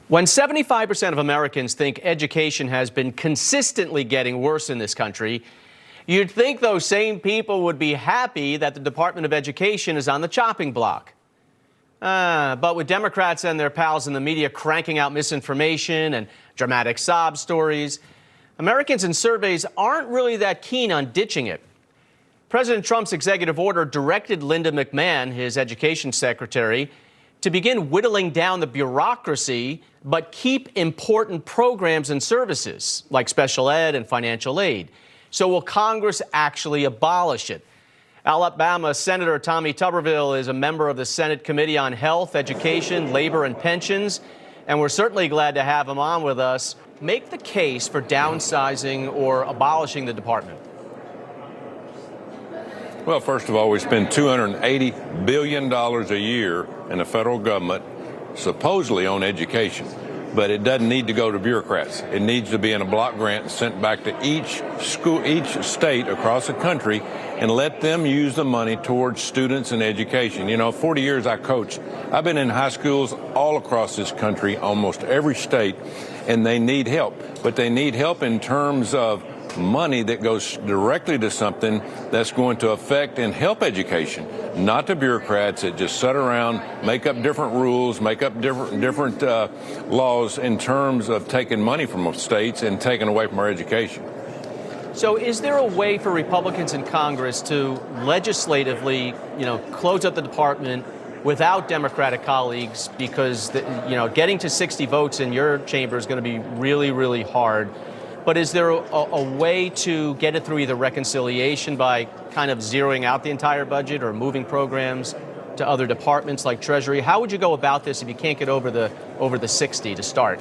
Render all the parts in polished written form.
When 75% of Americans think education has been consistently getting worse in this country, you'd think those same people would be happy that the Department of Education is on the chopping block. But with Democrats and their pals in the media cranking out misinformation and dramatic sob stories, Americans in surveys aren't really that keen on ditching it. President Trump's executive order directed Linda McMahon, his education secretary, to begin whittling down the bureaucracy, but keep important programs and services like special ed and financial aid. So will Congress actually abolish it? Alabama Senator Tommy Tuberville is a member of the Senate Committee on Health, Education, Labor, and Pensions, and we're certainly glad to have him on with us. Make the case for downsizing or abolishing the department. Well, first of all, we spend $280 billion a year in the federal government supposedly on education, but it doesn't need to go to bureaucrats. It needs to be in a block grant and sent back to each school, each state across the country, and let them use the money towards students and education. You know, 40 years I coached. I've been in high schools all across this country, almost every state, and they need help. But they need help in terms of money that goes directly to something that's going to affect and help education, not the bureaucrats that just sit around, make up different rules, make up different laws in terms of taking money from states and taking away from our education. So is there a way for Republicans in Congress to legislatively, close up the department without Democratic colleagues? Because, getting to 60 votes in your chamber is going to be really, really hard. But is there a way to get it through either reconciliation by kind of zeroing out the entire budget or moving programs to other departments like Treasury? How would you go about this if you can't get over the 60 to start?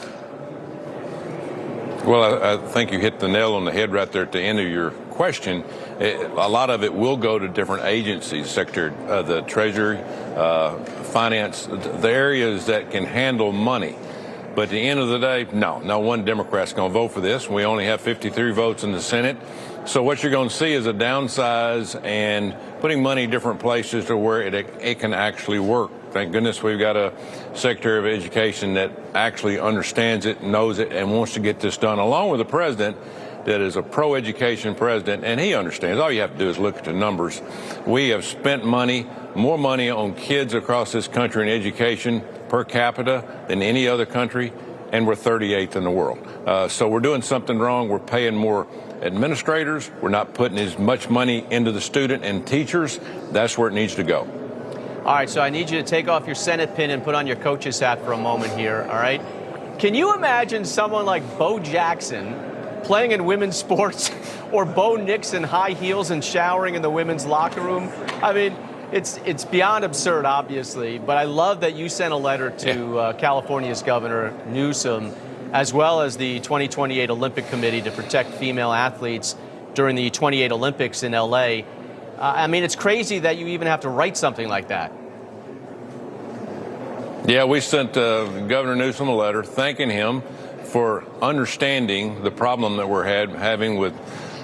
Well, I think you hit the nail on the head right there at the end of your question. A lot of it will go to different agencies, Secretary of the Treasury, Finance, the areas that can handle money. But at the end of the day, no one Democrat's going to vote for this. We only have 53 votes in the Senate. So what you're going to see is a downsize and putting money in different places to where it can actually work. Thank goodness we've got a Secretary of Education that actually understands it, knows it, and wants to get this done, along with a president that is a pro-education president, and he understands. All you have to do is look at the numbers. We have spent more money on kids across this country in education per capita than any other country, and we're 38th in the world. So we're doing something wrong. We're paying more administrators. We're not putting as much money into the student and teachers. That's where it needs to go. All right, so I need you to take off your Senate pin and put on your coach's hat for a moment here, all right? Can you imagine someone like Bo Jackson playing in women's sports, or Bo Nix in high heels and showering in the women's locker room? I mean, it's beyond absurd, obviously, but I love that you sent a letter to California's Governor Newsom, as well as the 2028 Olympic Committee to protect female athletes during the 28 Olympics in L.A. I mean, it's crazy that you even have to write something like that. Yeah, we sent Governor Newsom a letter thanking him for understanding the problem that we're having with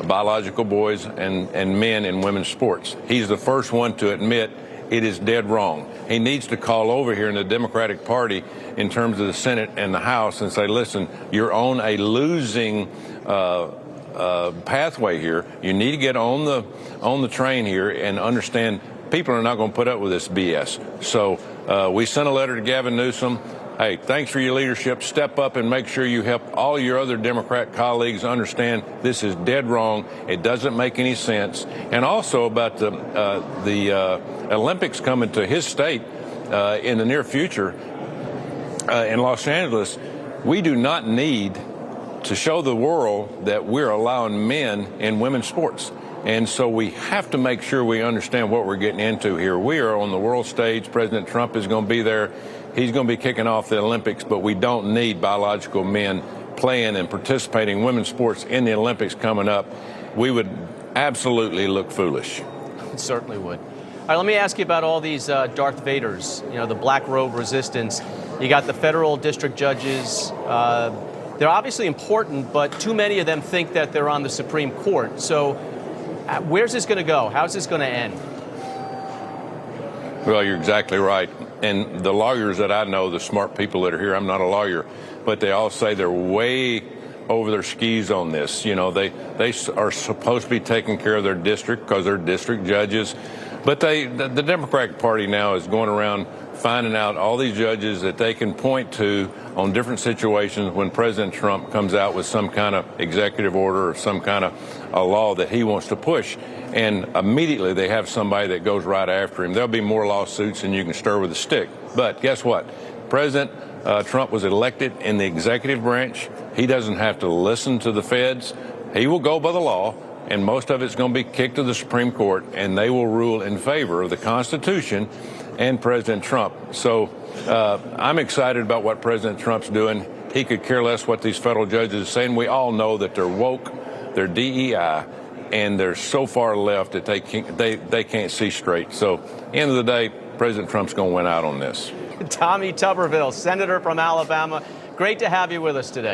biological boys and men in women's sports. He's the first one to admit it is dead wrong. He needs to call over here in the Democratic Party in terms of the Senate and the House and say, listen, you're on a losing pathway here. You need to get on the train here and understand people are not going to put up with this BS. So we sent a letter to Gavin Newsom. Hey, thanks for your leadership. Step up and make sure you help all your other Democrat colleagues understand this is dead wrong. It doesn't make any sense. And also about the Olympics coming to his state in the near future in Los Angeles. We do not need to show the world that we're allowing men in women's sports. And so we have to make sure we understand what we're getting into here. We are on the world stage. President Trump is going to be there. He's going to be kicking off the Olympics, but we don't need biological men playing and participating in women's sports in the Olympics coming up. We would absolutely look foolish. It certainly would. All right, let me ask you about all these Darth Vaders, the black robe resistance. You got the federal district judges. They're obviously important, but too many of them think that they're on the Supreme Court. So where's this going to go? How's this going to end? Well, you're exactly right. And the lawyers that I know, the smart people that are here, I'm not a lawyer, but they all say they're way over their skis on this. You know, they are supposed to be taking care of their district because they're district judges. But the Democratic Party now is going around finding out all these judges that they can point to on different situations when President Trump comes out with some kind of executive order or some kind of a law that he wants to push. And immediately they have somebody that goes right after him. There'll be more lawsuits than you can stir with a stick. But guess what? President Trump was elected in the executive branch. He doesn't have to listen to the feds. He will go by the law, and most of it's going to be kicked to the Supreme Court, and they will rule in favor of the Constitution and President Trump. So I'm excited about what President Trump's doing. He could care less what these federal judges are saying. We all know that they're woke, they're DEI, and they're so far left that they can't see straight. So, end of the day, President Trump's going to win out on this. Tommy Tuberville, Senator from Alabama. Great to have you with us today.